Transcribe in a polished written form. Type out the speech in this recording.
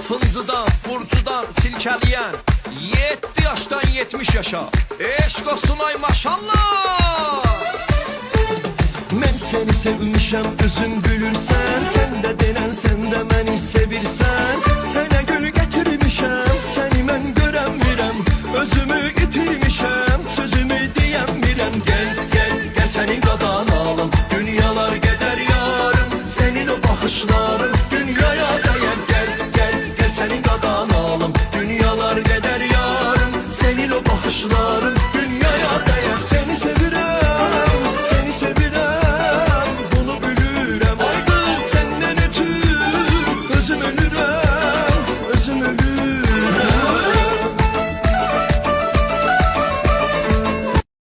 fıncıdan, burcudan silkəliyən 7 yaşdan 70 yaşa eşq olsun ay maşallah. Mən seni sevmişəm, özün gülürsən. Sən də denən, sən də məni sevirsən. Sənə gül gətirmişəm, səni mən görəmirəm. Özümü itirmişəm, sözümü deyəmirəm. Gəl, gəl, gəl sənin qadan alım. Dünyalar gedər yarım, sənin o baxışların dünyaya dəyər. Gəl, gəl, gəl sənin qadan alım. Dünyalar gedər yarım, sənin o baxışların